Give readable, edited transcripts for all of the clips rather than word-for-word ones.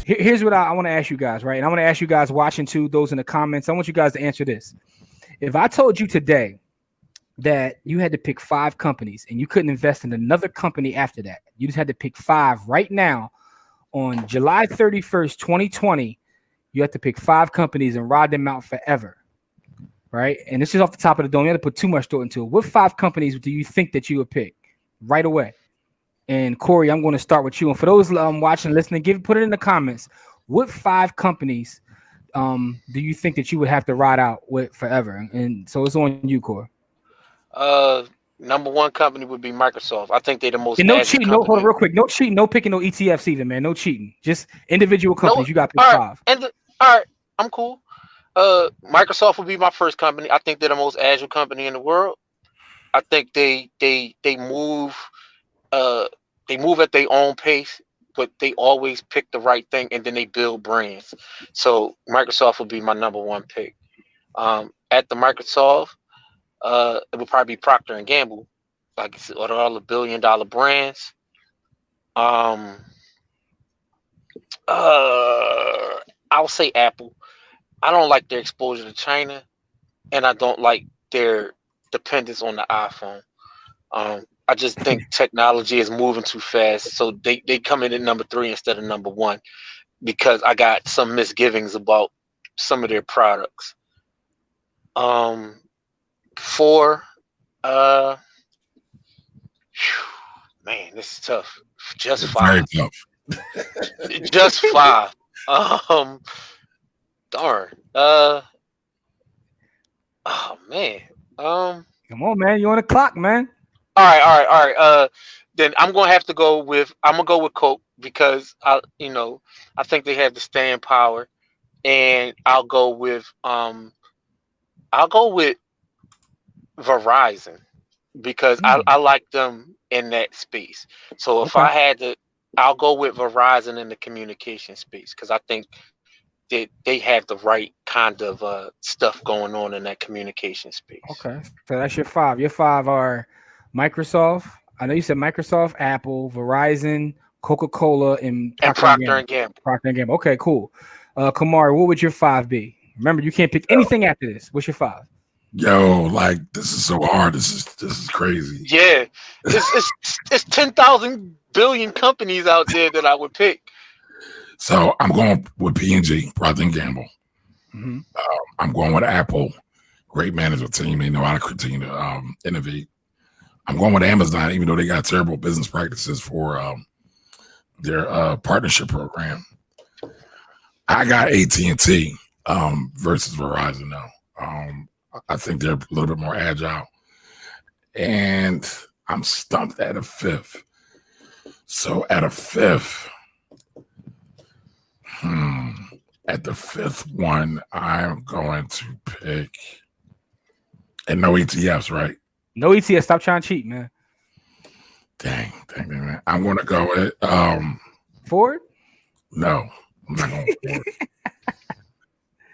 Here's what I want to ask you guys, right? And I want to ask you guys watching too, those in the comments. I want you guys to answer this. If I told you today that you had to pick 5 companies and you couldn't invest in another company after that, you just had to pick 5 right now on July 31st, 2020, you have to pick 5 companies and ride them out forever, right? And this is off the top of the dome. You have to put too much thought into it. What 5 companies do you think that you would pick right away? And Corey, I'm going to start with you. And for those watching, listening, put it in the comments. What 5 companies do you think that you would have to ride out with forever? And so it's on you, Corey. Number 1 company would be Microsoft. I think they're the most. And no cheating. No, hold on, real quick. No cheating. No picking no ETFs either, man. No cheating. Just individual companies. You got to pick 5. All right, I'm cool. Microsoft would be my first company. I think they're the most agile company in the world. I think they move. They move at their own pace, but they always pick the right thing, and then they build brands. So Microsoft would be my number 1 pick. At the Microsoft, it would probably be Procter and Gamble, like I said, all the billion-dollar brands. I'll say Apple. I don't like their exposure to China, and I don't like their dependence on the iPhone. I just think technology is moving too fast, so they come in at number 3 instead of number 1 because I got some misgivings about some of their products. 4, man, this is tough. Just 5. Very tough. Just 5. Darn. Oh man. Come on, man. You on the clock, man. All right. Then I'm gonna have to go with Coke because I think they have the staying power, and I'll go with Verizon because I like them in that space. So if I had to, I'll go with Verizon in the communication space because I think that they have the right kind of stuff going on in that communication space. Okay, so that's your 5. Your 5 are Microsoft. I know you said Microsoft, Apple, Verizon, Coca-Cola, and Procter and Gamble. Procter and Gamble. Okay, cool. Kamari, what would your 5 be? Remember, you can't pick anything after this. What's your 5? Yo, like this is so hard. This is crazy. Yeah, it's 10,000 billion companies out there that I would pick. So I'm going with P&G, Procter and Gamble. Mm-hmm. I'm going with Apple. Great management team. They know how to continue to innovate. I'm going with Amazon, even though they got terrible business practices for their partnership program. I got AT&T versus Verizon now. I think they're a little bit more agile. And I'm stumped at a 5th. So at a 5th, at the 5th one, I'm going to pick, and no ETFs, right? No ETFs. Stop trying to cheat, man. Dang, man. I'm going to go with Ford? No, I'm not going with Ford.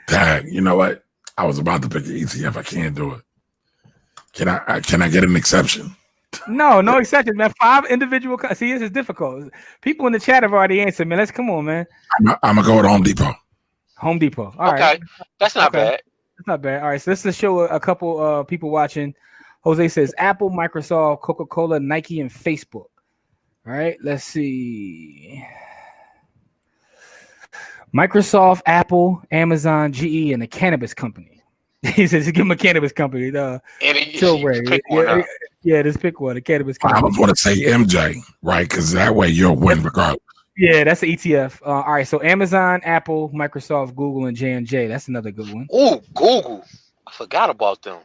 Dang, you know what? I was about to pick an ETF. I can't do it. Can I get an exception? No exception, man. 5 individual. See, this is difficult. People in the chat have already answered, man. Let's come on, man. I'm gonna go with Home Depot. Home Depot. All right. That's not bad. That's not bad. All right, so let's just show a couple people watching. Jose says Apple, Microsoft, Coca-Cola, Nike, and Facebook. All right, let's see. Microsoft, Apple, Amazon, GE, and a cannabis company. He says, give him a cannabis company. Yeah, just pick one. A cannabis company. I was going to say MJ, right? Because that way you'll win regardless. Yeah, that's the ETF. All right, so Amazon, Apple, Microsoft, Google, and J&J. That's another good one. Oh, Google. I forgot about them.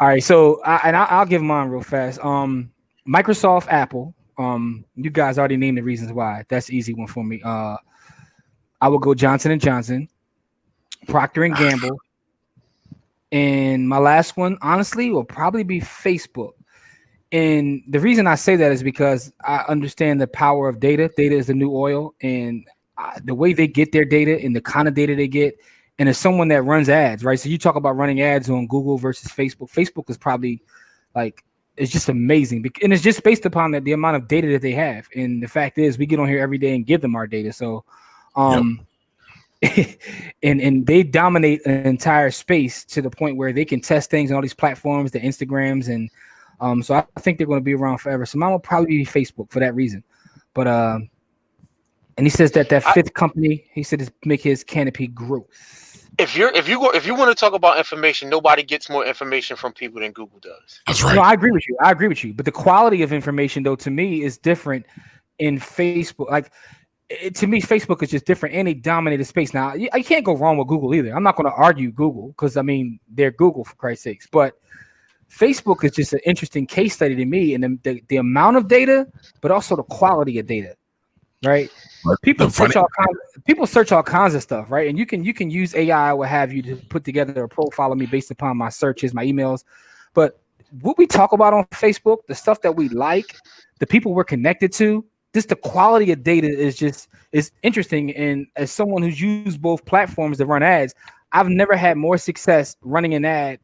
All right, so I'll give mine real fast. Microsoft, Apple. You guys already named the reasons why. That's an easy one for me. I will go Johnson & Johnson, Procter & Gamble, and my last one, honestly, will probably be Facebook. And the reason I say that is because I understand the power of data. Data is the new oil, and the way they get their data and the kind of data they get. And as someone that runs ads, right? So you talk about running ads on Google versus Facebook. Facebook is probably it's just amazing. And it's just based upon the amount of data that they have. And the fact is we get on here every day and give them our data. So And they dominate an entire space to the point where they can test things on all these platforms, the Instagrams, and so I think they're going to be around forever. So mine will probably be Facebook for that reason. But and he says that fifth company, he said, is make his canopy growth. If you want to talk about information, nobody gets more information from people than Google does. That's right. No, I agree with you. But the quality of information, though, to me is different in Facebook. Like, to me, Facebook is just different, and they dominate the space. Now, I can't go wrong with Google either. I'm not going to argue Google because, I mean, they're Google, for Christ's sakes. But Facebook is just an interesting case study to me, and the amount of data, but also the quality of data, right? People search all kinds of stuff, right? And you can use AI, what have you, to put together a profile of me based upon my searches, my emails. But what we talk about on Facebook, the stuff that we like, the people we're connected to, just the quality of data is interesting. And as someone who's used both platforms to run ads, I've never had more success running an ad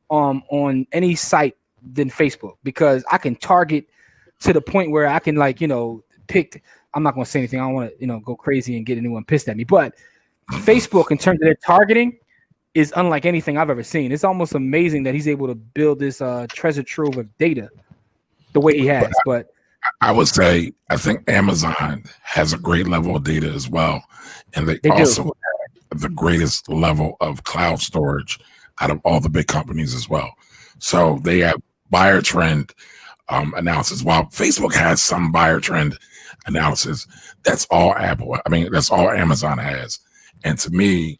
on any site than Facebook, because I can target to the point where I can, like, pick. I'm not going to say anything. I don't want to, go crazy and get anyone pissed at me. But Facebook, in terms of their targeting, is unlike anything I've ever seen. It's almost amazing that he's able to build this treasure trove of data the way he has. But I would say I think Amazon has a great level of data as well, and they also have the greatest level of cloud storage out of all the big companies as well. So they have buyer trend analysis. While Facebook has some buyer trend analysis, that's all Apple. I mean, that's all Amazon has. And to me,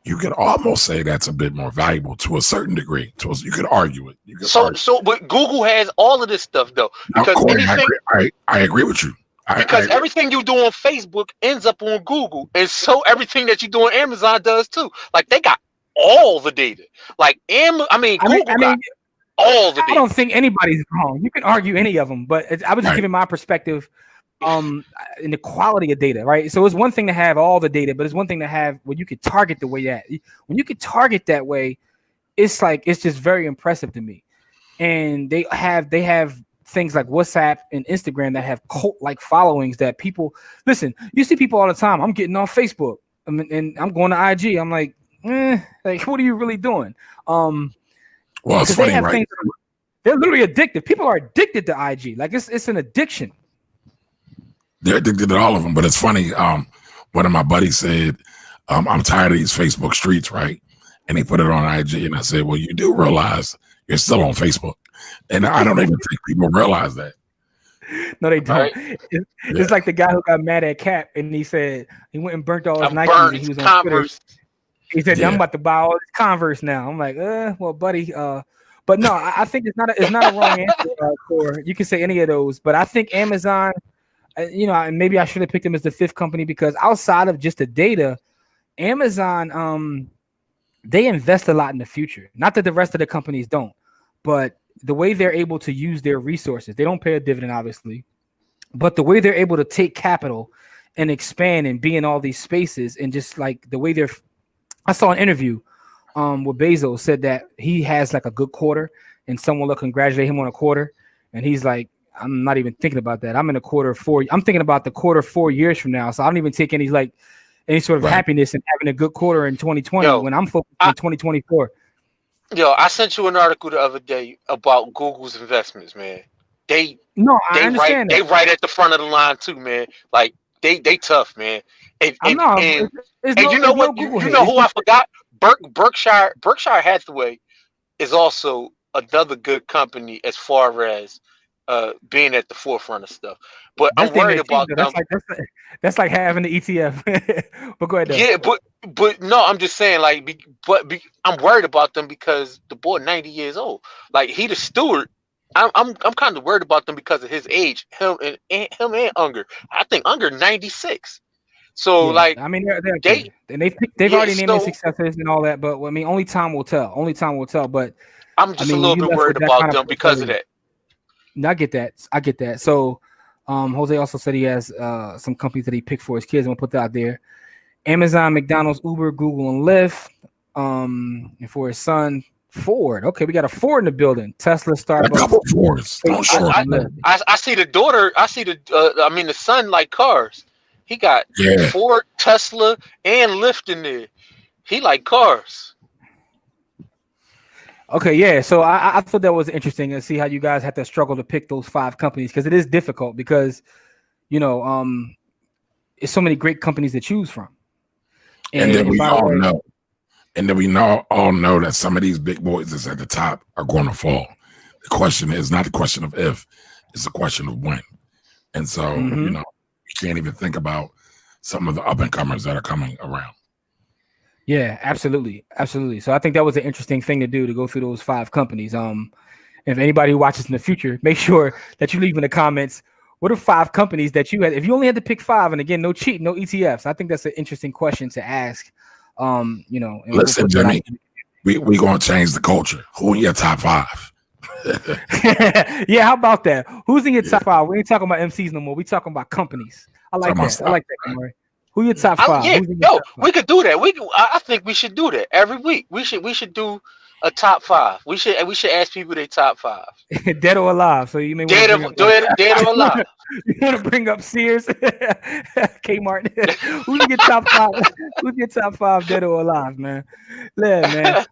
you could almost say that's a bit more valuable to a certain degree. You could argue it. But Google has all of this stuff, though. Because I agree with you. Because everything you do on Facebook ends up on Google, and so everything that you do on Amazon does too. Like, they got all the data. Like, Google got all the data. I don't think anybody's wrong. You can argue any of them, but I was just giving my perspective in the quality of data, right? So it's one thing to have all the data, but it's one thing to have when you can target the way that. When you can target that way, it's just very impressive to me. And they have things like WhatsApp and Instagram that have cult-like followings that people listen. You see people all the time. I'm getting on Facebook and I'm going to IG. I'm like, what are you really doing? Well, it's funny, right? They're literally addictive. People are addicted to IG. Like, it's an addiction. They're addicted to all of them, but it's funny. One of my buddies said, I'm tired of these Facebook streets, right? And he put it on IG, and I said, well, you do realize you're still on Facebook. And I don't even think people realize that. No, they don't. Right? It's like the guy who got mad at Cap, and he said he went and burnt all his Nikes, and he was on Twitter. He said, I'm about to buy all this Converse now. I'm like, well, buddy. But no, I think it's not a wrong answer for you can say any of those. But I think Amazon, maybe I should have picked them as the fifth company, because outside of just the data, Amazon, they invest a lot in the future. Not that the rest of the companies don't, but the way they're able to use their resources, they don't pay a dividend, obviously, but the way they're able to take capital and expand and be in all these spaces, and just like the way I saw an interview where Bezos said that he has like a good quarter, and someone will congratulate him on a quarter, and he's like, I'm not even thinking about that. I'm in a quarter 4. I'm thinking about the quarter 4 years from now. So I don't even take any sort of happiness in having a good quarter in 2020 when I'm focused on 2024. I sent you an article the other day about Google's investments, man. I understand. They right at the front of the line too, man. Like, they tough, man. And you know what? You know who I forgot? Berkshire Hathaway is also another good company as far as being at the forefront of stuff. But I'm worried about them. That's like having the ETF. But go ahead. Though. Yeah, but no, I'm just saying, like, I'm worried about them because the boy 90 years old. Like, he the steward. I'm kind of worried about them because of his age. Him and Unger. I think Unger 96. So like, I mean, they've already named their successors and all that. But I mean, only time will tell. But I'm just a little bit worried about them because of that. No, I get that. So, Jose also said he has some companies that he picked for his kids. I'm gonna put that out there: Amazon, McDonald's, Uber, Google, and Lyft. And for his son, Ford. Okay, we got a Ford in the building. Tesla, Starbucks. A couple Fords. I see the daughter. I see the son like cars. He got Ford, Tesla, and Lyft in there. He like cars. Okay, yeah. So I thought that was interesting to see how you guys had to struggle to pick those 5 companies, because it is difficult because, it's so many great companies to choose from. And then we all know. And then we all know that some of these big boys that's at the top are going to fall. The question is not the question of if, it's a question of when. And so, you can't even think about some of the up-and-comers that are coming around. Yeah, absolutely. Absolutely. So I think that was an interesting thing to do, to go through those 5 companies. If anybody who watches in the future, make sure that you leave in the comments, what are 5 companies that you had, if you only had to pick 5, and again, no cheat, no ETFs. I think that's an interesting question to ask. Listen, Jimmy, we going to change the culture. Who in your top 5? Yeah, how about that? Who's in your top 5? We ain't talking about MCs no more. We talking about companies. I like that. I like that, Camari. Who your top 5? We could do that. I think we should do that every week. We should do a top 5. We should ask people their top 5. Dead or alive. So you may dead or alive. You want to bring up Sears, Kmart? Who's your top 5? Who's your top 5 dead or alive, man? Yeah, man.